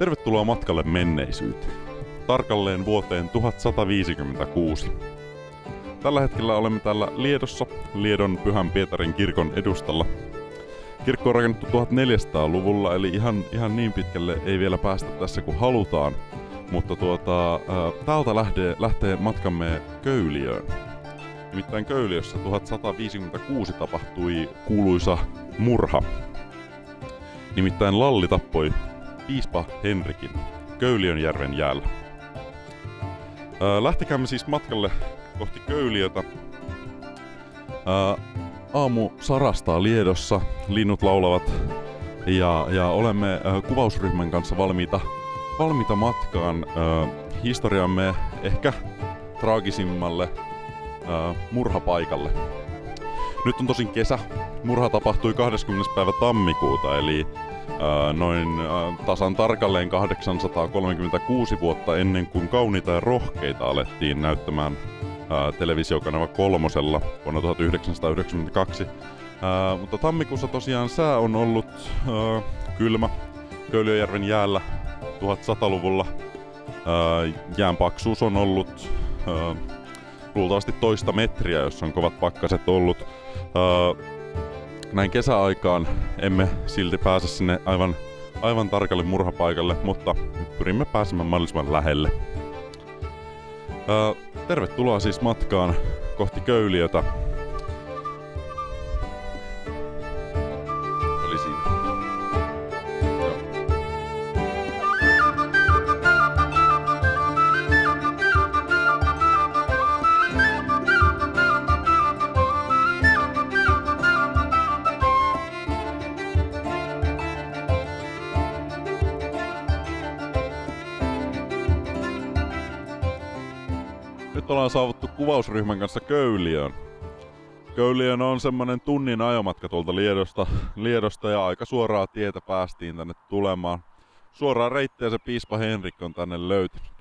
Tervetuloa matkalle menneisyyteen. Tarkalleen vuoteen 1156. Tällä hetkellä olemme täällä Liedossa, Liedon Pyhän Pietarin kirkon edustalla. Kirkko on rakennettu 1400-luvulla, eli ihan niin pitkälle ei vielä päästä tässä kuin halutaan. Mutta täältä lähtee matkamme Köyliöön. Nimittäin Köyliössä 1156 tapahtui kuuluisa murha. Nimittäin Lalli tappoi piispa Henrikin Köyliönjärven jäällä. Lähtekäämme siis matkalle kohti Köyliötä. Aamu sarastaa Liedossa, linnut laulavat ja olemme kuvausryhmän kanssa valmiita matkaan historiamme ehkä traagisimmalle murhapaikalle. Nyt on tosin kesä. Murha tapahtui 20. päivä tammikuuta, eli noin tasan tarkalleen 836 vuotta ennen kuin Kauniita ja rohkeita alettiin näyttämään televisiokanava 3:lla vuonna 1992. Mutta tammikuussa tosiaan sää on ollut kylmä Köyliönjärven jäällä 1100-luvulla. Jään paksuus on ollut luultavasti toista metriä, jos on kovat pakkaset ollut. Näin kesäaikaan emme silti pääse sinne aivan tarkalle murhapaikalle, mutta pyrimme pääsemään mahdollisimman lähelle. Tervetuloa siis matkaan kohti Köyliötä. Oli siinä. Joo. Nyt ollaan saavuttu kuvausryhmän kanssa Köyliöön. Köyliöön on semmonen tunnin ajomatka tuolta Liedosta ja aika suoraa tietä päästiin tänne tulemaan. Suoraa reittiä se piispa Henrik on tänne löytynyt.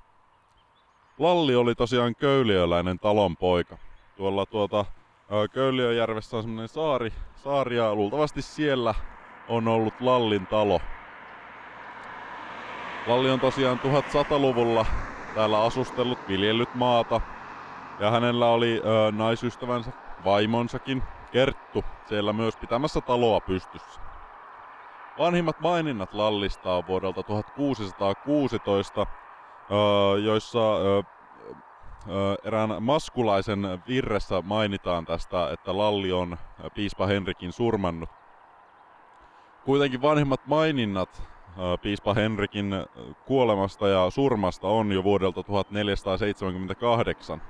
Lalli oli tosiaan köyliöläinen talonpoika. Tuolla Köyliönjärvessä on semmonen saari ja luultavasti siellä on ollut Lallin talo. Lalli on tosiaan 1100-luvulla täällä asustellut, viljellyt maata. Ja hänellä oli naisystävänsä, vaimonsakin, Kerttu, siellä myös pitämässä taloa pystyssä. Vanhimmat maininnat Lallista on vuodelta 1616, joissa erään maskulaisen virressä mainitaan tästä, että Lalli on piispa Henrikin surmannut. Kuitenkin vanhimmat maininnat piispa Henrikin kuolemasta ja surmasta on jo vuodelta 1478.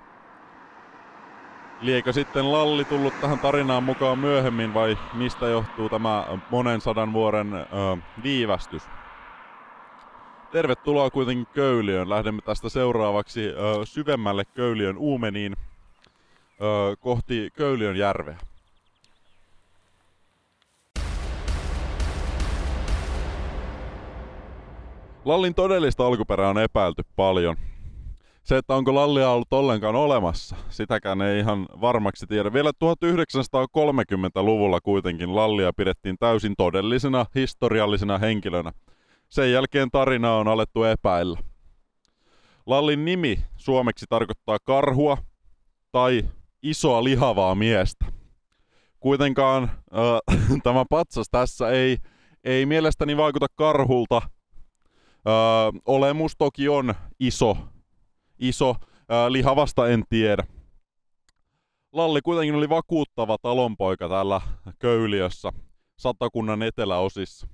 Liekö sitten Lalli tullut tähän tarinaan mukaan myöhemmin vai mistä johtuu tämä monen sadan vuoden viivästys? Tervetuloa kuitenkin Köyliöön. Lähdemme tästä seuraavaksi syvemmälle Köyliön uumeniin kohti Köyliönjärveä. Lallin todellista alkuperää on epäilty paljon. Se, että onko Lallia ollut ollenkaan olemassa, sitäkään ei ihan varmaksi tiedä. Vielä 1930-luvulla kuitenkin Lallia pidettiin täysin todellisena, historiallisena henkilönä. Sen jälkeen tarinaa on alettu epäillä. Lallin nimi suomeksi tarkoittaa karhua tai isoa lihavaa miestä. Kuitenkaan tämä patsas tässä ei mielestäni vaikuta karhulta. Olemus toki on iso, lihavasta en tiedä. Lalli kuitenkin oli vakuuttava talonpoika täällä Köyliössä, Satakunnan eteläosissa.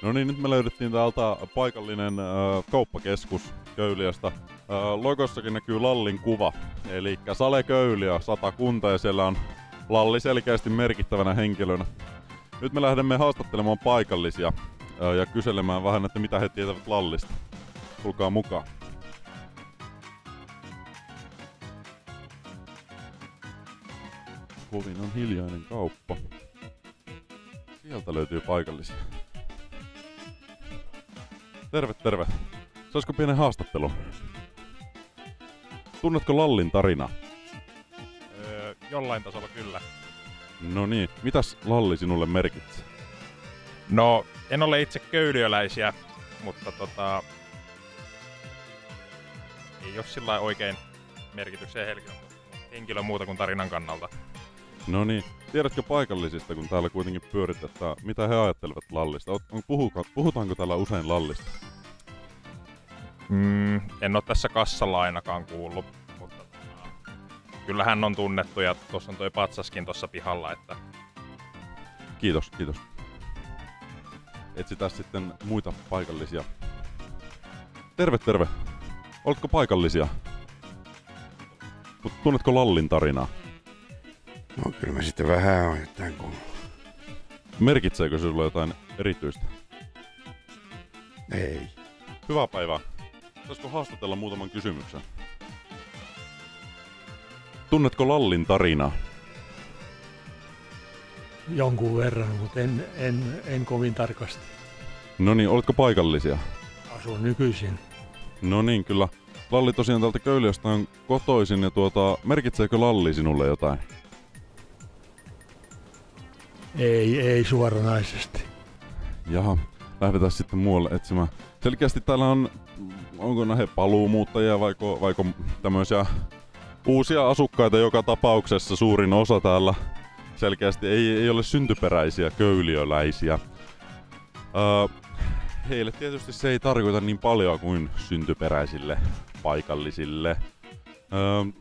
No niin, nyt me löydettiin täältä paikallinen kauppakeskus Köyliöstä. Logossakin näkyy Lallin kuva, eli Sale Köyliö, Satakunta, ja siellä on Lalli selkeästi merkittävänä henkilönä. Nyt me lähdemme haastattelemaan paikallisia ja kyselemään vähän, että mitä he tietävät Lallista. Tulkaa mukaan. Kovin on hiljainen kauppa. Sieltä löytyy paikallisia. Terve. Saisiko pienen haastattelun? Tunnetko Lallin tarinaa? Jollain tasolla kyllä. No niin, mitäs Lalli sinulle merkitsee? No, en ole itse köyliöläisiä, mutta ei ole sillä oikein merkityksiä henkilön muuta kuin tarinan kannalta. No niin, tiedätkö paikallisista, kun täällä kuitenkin pyörit, että mitä he ajattelevat Lallista? Puhutaanko täällä usein Lallista? En ole tässä kassalla ainakaan kuullut, mutta kyllä hän on tunnettu ja tuossa on toi patsaskin tuossa pihalla, että... Kiitos. Etsitään sitten muita paikallisia. Terve. Oletko paikallisia? Mut tunnetko Lallin tarinaa? No kyllä mä sitten vähän on jotain kuullut. Merkitseekö se sulle jotain erityistä? Ei. Hyvää päivää. Saisiko haastatella muutaman kysymyksen? Tunnetko Lallin tarinaa? Jonkun verran, mutta en kovin tarkasti. No niin, oletko paikallisia? Asun nykyisin. No niin, kyllä. Lalli tosiaan täältä Köyliöstä on kotoisin ja merkitseekö Lalli sinulle jotain? Ei suoranaisesti. Jaha, lähdetään sitten muualle etsimään. Selkeästi täällä onko nähe paluumuuttajia vaiko tämmöisiä uusia asukkaita joka tapauksessa. Suurin osa täällä selkeästi ei ole syntyperäisiä köyliöläisiä. Heille tietysti se ei tarkoita niin paljon kuin syntyperäisille paikallisille.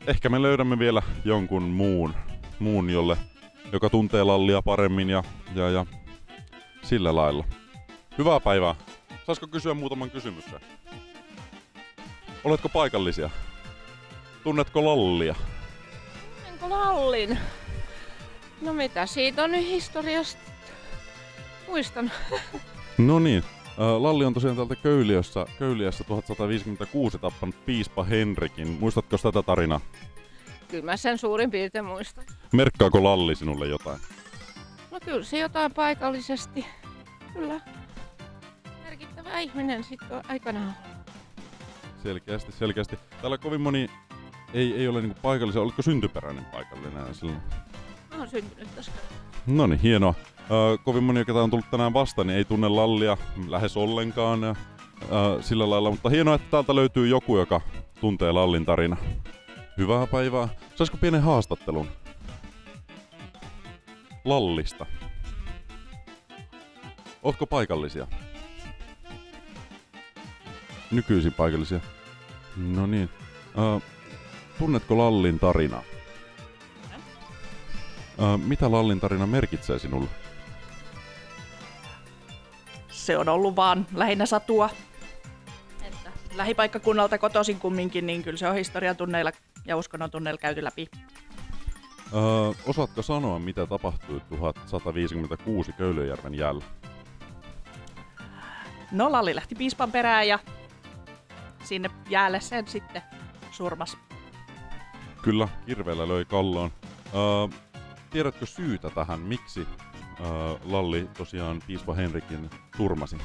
Ehkä me löydämme vielä jonkun muun joka tuntee Lallia paremmin ja sillä lailla. Hyvää päivää. Saisiko kysyä muutaman kysymyksen? Oletko paikallisia? Tunnetko Lallia? Tunnenko Lallin? No mitä siitä on nyt historiasta? Muistan. No niin. Lalli on tosiaan täältä Köyliössä 1156 tappanut piispa Henrikin. Muistatko tätä tarinaa? Kyllä mä sen suurin piirtein muistan. Merkkaako Lalli sinulle jotain? No kyllä se jotain paikallisesti. Kyllä. Merkittävä ihminen sitten aikanaan. Selkeästi. Täällä kovin moni ei ole niinku paikallisia. Oletko syntyperäinen paikallinen silloin? Mä oon syntynyt tässä. Noniin, hienoa. Kovin moni, joka on tullut tänään vastaan, niin ei tunne Lallia lähes ollenkaan ja sillä lailla. Mutta hienoa, että täältä löytyy joku, joka tuntee Lallin tarina. Hyvää päivää. Saisiko pienen haastattelun Lallista? Ootko paikallisia? Nykyisin paikallisia. No niin. Tunnetko Lallin tarinaa? Mitä Lallin tarina merkitsee sinulle? Se on ollut vaan lähinnä satua. Että lähipaikkakunnalta kotoisin kumminkin, niin kyllä se on historian tunneilla ja uskonnon tunneilla käyty läpi. Osaatko sanoa, mitä tapahtui 1156 Köyliöjärven jäällä? No, Lalli lähti piispan perään ja sinne jäälle sen sitten surmas. Kyllä, kirveellä löi kalloon. Tiedätkö syytä tähän, miksi Lalli tosiaan piispa Henrikin surmasi?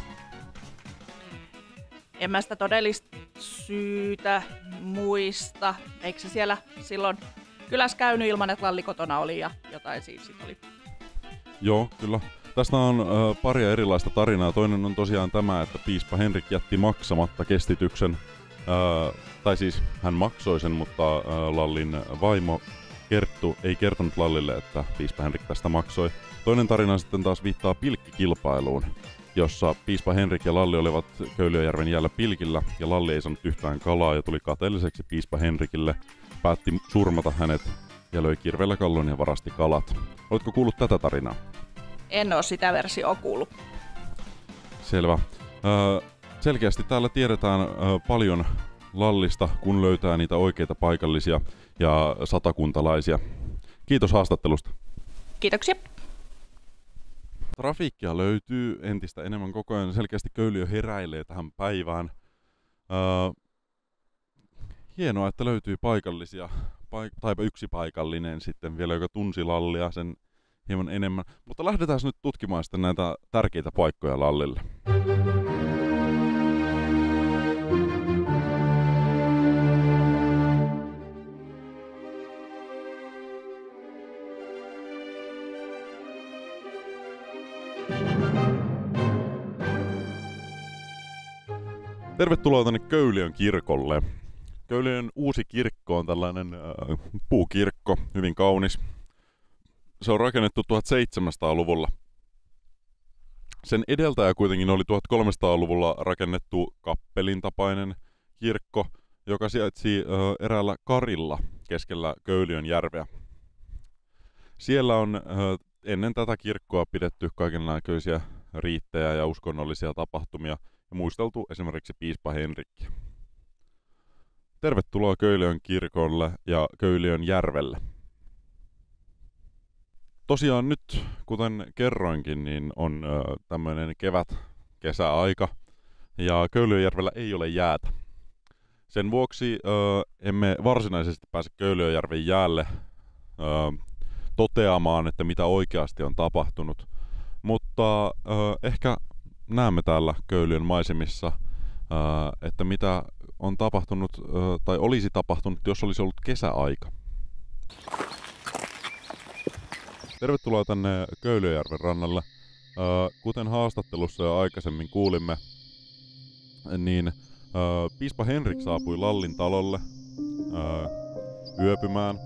En mä sitä todellista syytä muista. Eikö se siellä silloin kylässä käynyt ilman, että Lalli kotona oli ja jotain siitä sit oli? Joo, kyllä. Tästä on paria erilaista tarinaa. Toinen on tosiaan tämä, että piispa Henrik jätti maksamatta kestityksen. Tai siis hän maksoi sen, mutta Lallin vaimo Kerttu ei kertonut Lallille, että piispa Henrik tästä maksoi. Toinen tarina sitten taas viittaa pilkkikilpailuun, jossa piispa Henrik ja Lalli olivat Köyliöjärven jäällä pilkillä, ja Lalli ei saanut yhtään kalaa ja tuli kateelliseksi piispa Henrikille, päätti surmata hänet ja löi kirveellä kallon ja varasti kalat. Oletko kuullut tätä tarinaa? En oo sitä versioa kuullut. Selvä. Selkeästi täällä tiedetään paljon Lallista, kun löytää niitä oikeita paikallisia ja satakuntalaisia. Kiitos haastattelusta. Kiitoksia. Trafiikkia löytyy entistä enemmän koko ajan. Selkeästi Köyliö heräilee tähän päivään. Hienoa, että löytyy paikallisia, tai yksi paikallinen sitten vielä, joka tunsi Lallia sen hieman enemmän. Mutta lähdetään nyt tutkimaan sitten näitä tärkeitä paikkoja Lallille. Tervetuloa tänne Köyliön kirkolle. Köyliön uusi kirkko on tällainen puukirkko, hyvin kaunis. Se on rakennettu 1700-luvulla. Sen edeltäjä kuitenkin oli 1300-luvulla rakennettu kappelin tapainen kirkko, joka sijaitsi eräällä karilla keskellä Köyliön järveä. Siellä on ennen tätä kirkkoa pidetty kaikenlaisia riittejä ja uskonnollisia tapahtumia ja muisteltu esimerkiksi piispa Henrikkiä. Tervetuloa Köyliön kirkolle ja Köyliön järvelle. Tosiaan nyt, kuten kerroinkin, niin on tämmöinen kesäaika ja Köyliönjärvellä ei ole jäätä. Sen vuoksi emme varsinaisesti pääse Köyliönjärven jäälle toteamaan, että mitä oikeasti on tapahtunut. Mutta ehkä näemme täällä Köyliön maisemissa, että mitä on tapahtunut tai olisi tapahtunut, jos olisi ollut kesäaika. Tervetuloa tänne Köyliönjärven rannalle. Kuten haastattelussa jo aikaisemmin kuulimme, niin piispa Henrik saapui Lallin talolle yöpymään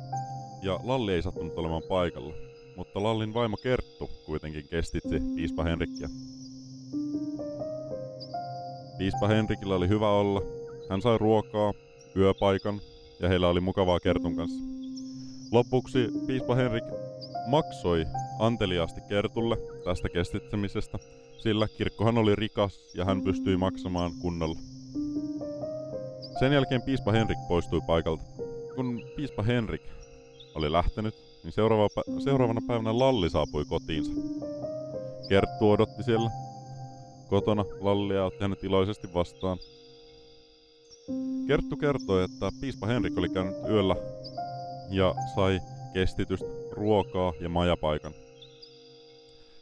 ja Lalli ei sattunut olemaan paikalla, mutta Lallin vaimo Kerttu kuitenkin kestitsi piispa Henrikkiä. Piispa Henrikillä oli hyvä olla, hän sai ruokaa, yöpaikan ja heillä oli mukavaa Kertun kanssa. Lopuksi piispa Henrik maksoi anteliaasti Kertulle tästä kestitsemisestä, sillä kirkkohan oli rikas ja hän pystyi maksamaan kunnolla. Sen jälkeen piispa Henrik poistui paikalta. Kun piispa Henrik oli lähtenyt, niin seuraavana päivänä Lalli saapui kotiinsa. Kerttu odotti siellä kotona Lallia ja otti hänet iloisesti vastaan. Kerttu kertoi, että piispa Henrik oli käynyt yöllä ja sai kestitystä, ruokaa ja majapaikan.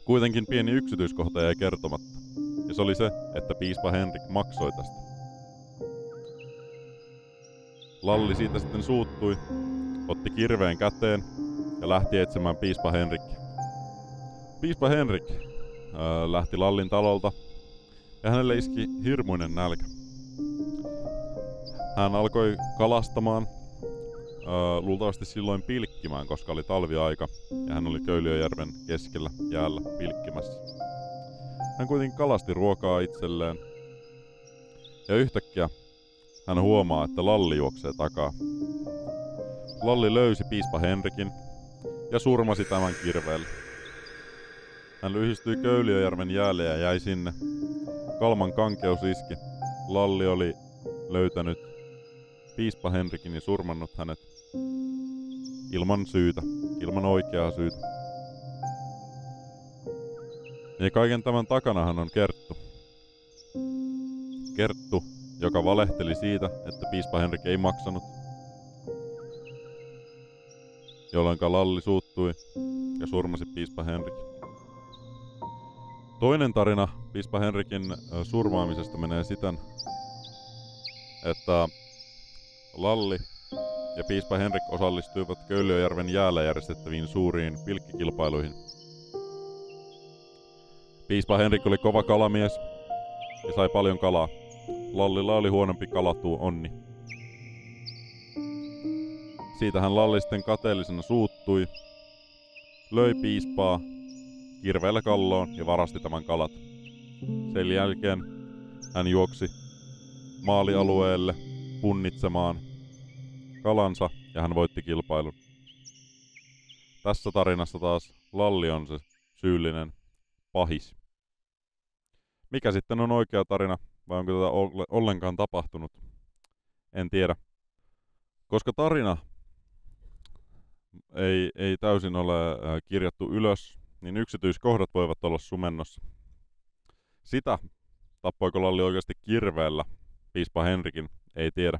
Kuitenkin pieni yksityiskohta jäi kertomatta, ja se oli se, että piispa Henrik maksoi tästä. Lalli siitä sitten suuttui, otti kirveen käteen ja lähti etsimään piispa Henrikkiä. Piispa Henrik lähti Lallin talolta ja hänelle iski hirmuinen nälkä. Hän alkoi kalastamaan, luultavasti silloin pilkkimään, koska oli talviaika ja hän oli Köyliönjärven keskellä jäällä pilkkimässä. Hän kuitenkin kalasti ruokaa itselleen ja yhtäkkiä hän huomaa, että Lalli juoksee takaa. Lalli löysi piispa Henrikin ja surmasi tämän kirveellä. Hän lyhistyi Köyliönjärven jäälle ja jäi sinne. Kalman kankeus iski. Lalli oli löytänyt piispa Henrikin ja surmannut hänet ilman syytä, ilman oikeaa syytä. Ja kaiken tämän takanahan on Kerttu. Kerttu, joka valehteli siitä, että piispa Henrik ei maksanut, jolloin Lalli suuttui ja surmasi piispa Henrik. Toinen tarina piispa Henrikin surmaamisesta menee siten, että Lalli ja piispa Henrik osallistuivat Köyliönjärven jäällä järjestettäviin suuriin pilkkikilpailuihin. Piispa Henrik oli kova kalamies ja sai paljon kalaa. Lallilla oli huonompi kalatuu onni. Siitähän Lalli sitten kateellisena suuttui, löi piispaa kirveellä kalloon ja varasti tämän kalat. Sen jälkeen hän juoksi maalialueelle punnitsemaan kalansa ja hän voitti kilpailun. Tässä tarinassa taas Lalli on se syyllinen pahis. Mikä sitten on oikea tarina vai onko tätä ollenkaan tapahtunut? En tiedä. Koska tarina ei täysin ole kirjattu ylös, niin yksityiskohdat voivat olla sumennossa. Sitä, tappoiko Lalli oikeasti kirveellä piispa Henrikin, ei tiedä.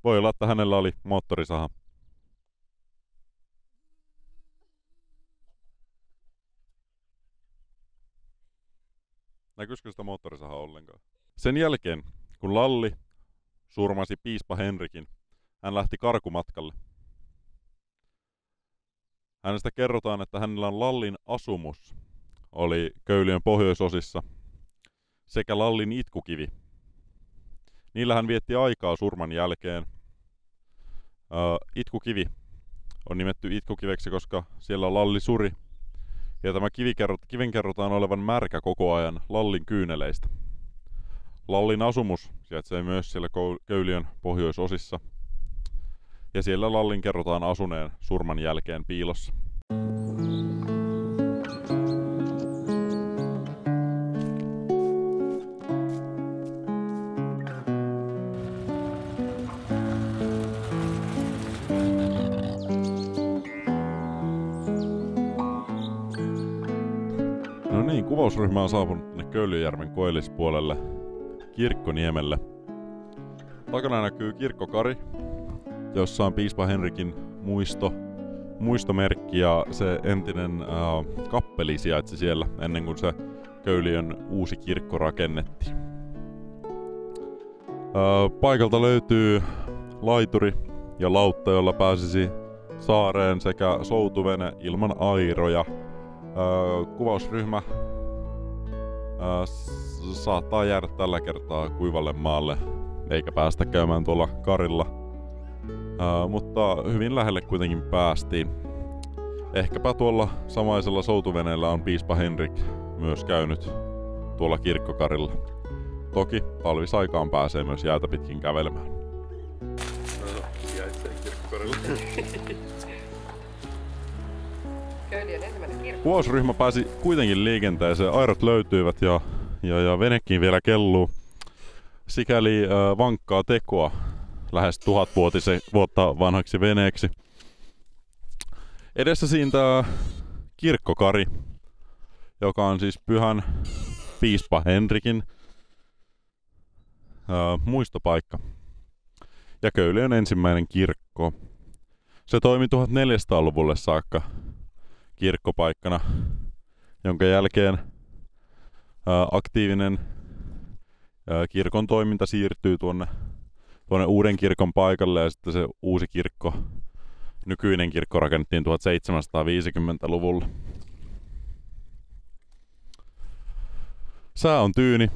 Voi olla, että hänellä oli moottorisaha. Näkyisikö sitä moottorisahaa ollenkaan? Sen jälkeen, kun Lalli surmasi piispa Henrikin, hän lähti karkumatkalle. Hänestä kerrotaan, että hänellä on Lallin asumus, oli Köyliön pohjoisosissa, sekä Lallin itkukivi. Niillä hän vietti aikaa surman jälkeen. Itkukivi on nimetty itkukiveksi, koska siellä Lalli suri. Ja tämä kiven kerrotaan olevan märkä koko ajan Lallin kyyneleistä. Lallin asumus sijaitsee myös siellä Köyliön pohjoisosissa. Ja siellä Lallin kerrotaan asuneen surman jälkeen piilossa. No niin, kuvausryhmä on saapunut tänne Köyliöjärven koillispuolelle Kirkkoniemelle. Takana näkyy kirkkokari, jossa on piispa Henrikin muistomerkki ja se entinen kappeli sijaitsi siellä ennen kuin se Köyliön uusi kirkko rakennettiin. Paikalta löytyy laituri ja lautta, jolla pääsisi saareen sekä soutuvene ilman airoja. Kuvausryhmä saattaa jäädä tällä kertaa kuivalle maalle eikä päästä käymään tuolla karilla. Mutta hyvin lähelle kuitenkin päästiin. Ehkäpä tuolla samaisella soutuveneellä on piispa Henrik myös käynyt tuolla kirkkokarilla. Toki talvisaikaan pääsee myös jäätä pitkin kävelemään. Kuvausryhmä pääsi kuitenkin liikenteeseen, airat löytyivät ja venekin vielä kelluu. Sikäli vankkaa tekoa lähes 1000 vuotta vanhaksi veneeksi. Edessä siintää kirkkokari, joka on siis pyhän piispa Henrikin muistopaikka. Ja Köyliön ensimmäinen kirkko. Se toimi 1400-luvulle saakka kirkkopaikkana, jonka jälkeen aktiivinen kirkon toiminta siirtyy tuonne uuden kirkon paikalle ja sitten se uusi kirkko, nykyinen kirkko rakennettiin 1750-luvulla. Sää on tyyni.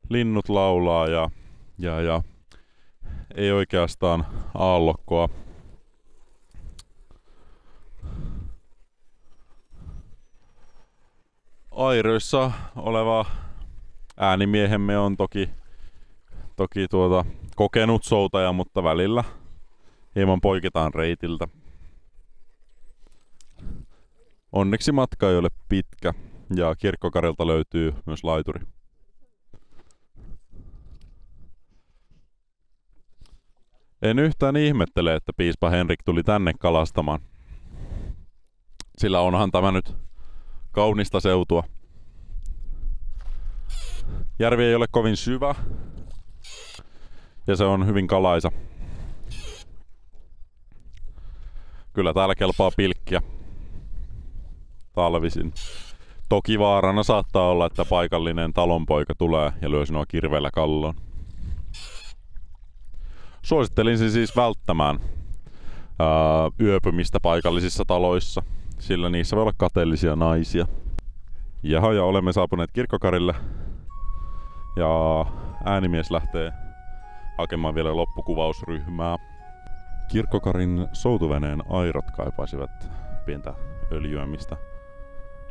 Linnut laulaa ja ei oikeastaan aallokkoa. Airoissa oleva äänimiehemme on toki kokenut soutaja, mutta välillä hieman poiketaan reitiltä. Onneksi matka ei ole pitkä ja kirkkokarilta löytyy myös laituri. En yhtään ihmettele, että piispa Henrik tuli tänne kalastamaan. Sillä onhan tämä nyt kaunista seutua. Järvi ei ole kovin syvä ja se on hyvin kalaisa. Kyllä täällä kelpaa pilkkiä talvisin. Toki vaarana saattaa olla, että paikallinen talonpoika tulee ja lyö sinua kirveellä kalloon. Suosittelisin siis välttämään yöpymistä paikallisissa taloissa, sillä niissä voi olla kateellisia naisia. Ja olemme saapuneet kirkkokarille ja äänimies lähtee hakemaan vielä loppukuvausryhmää. Kirkkokarin soutuveneen airot kaipaisivat pientä öljyämistä.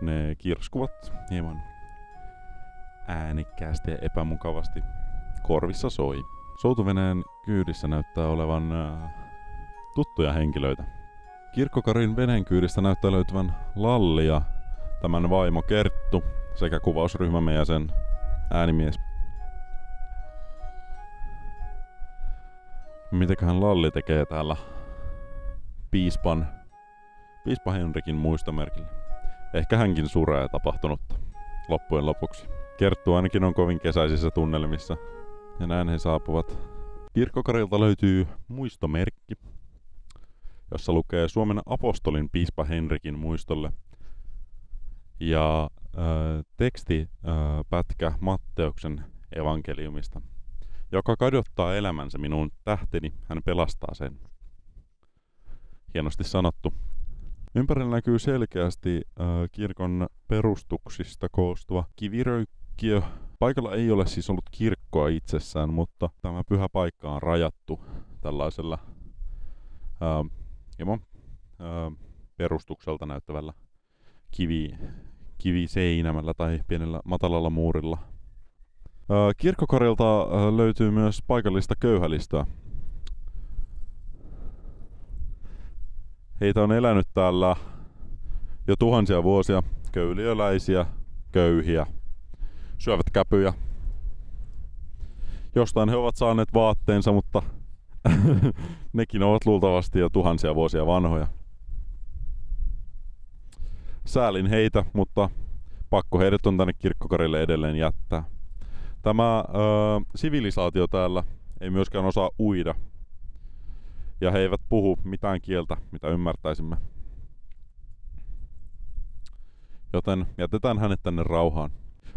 Ne kirskuvat hieman äänikkäästi ja epämukavasti. Korvissa soi. Soutuveneen kyydissä näyttää olevan tuttuja henkilöitä. Kirkkokarin veneen kyydistä näyttää löytyvän Lalli ja tämän vaimo Kerttu sekä kuvausryhmämme jäsen äänimies. Mitäköhän Lalli tekee täällä piispa Henrikin muistomerkillä? Ehkä hänkin suree tapahtunutta loppujen lopuksi. Kerttu ainakin on kovin kesäisissä tunnelmissa. Ja näin he saapuvat. Kirkkokarilta löytyy muistomerkki, jossa lukee Suomen apostolin piispa Henrikin muistolle. Ja tekstipätkä Matteuksen evankeliumista. Joka kadottaa elämänsä minun tähteni, hän pelastaa sen. Hienosti sanottu. Ympärillä näkyy selkeästi kirkon perustuksista koostuva kiviröykkiö, Paikalla ei ole siis ollut kirkkoa itsessään, mutta tämä pyhä paikka on rajattu tällaisella hieman perustukselta näyttävällä kiviseinämällä tai pienellä matalalla muurilla. Kirkkokarilta löytyy myös paikallista köyhälistöä. Heitä on elänyt täällä jo tuhansia vuosia, köyliöläisiä, köyhiä, syövät käpyjä. Jostain he ovat saaneet vaatteensa, mutta nekin ovat luultavasti jo tuhansia vuosia vanhoja. Säälin heitä, mutta pakko heidät on tänne kirkkokarille edelleen jättää. Tämä sivilisaatio täällä ei myöskään osaa uida. Ja he eivät puhu mitään kieltä, mitä ymmärtäisimme. Joten jätetään hänet tänne rauhaan.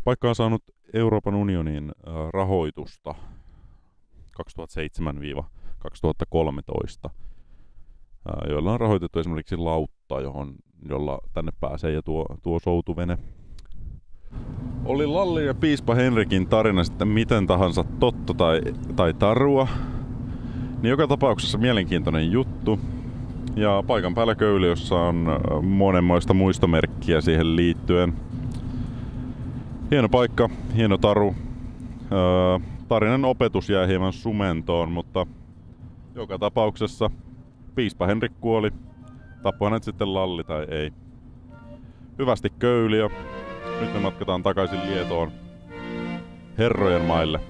Paikka on saanut Euroopan unionin rahoitusta 2007-2013, joilla on rahoitettu esimerkiksi lautta, jolla tänne pääsee ja tuo soutuvene. Oli Lalli ja piispa Henrikin tarina sitten miten tahansa totta tai tarua, niin joka tapauksessa mielenkiintoinen juttu. Ja paikan päällä Köyliössä on monenmoista muistomerkkiä siihen liittyen. Hieno paikka, hieno taru. Tarinan opetus jäi hieman sumentoon, mutta joka tapauksessa piispa Henrik kuoli. Tappoi hänet sitten Lalli tai ei. Hyvästi Köyliö. Nyt me matkataan takaisin Lietoon herrojen maille.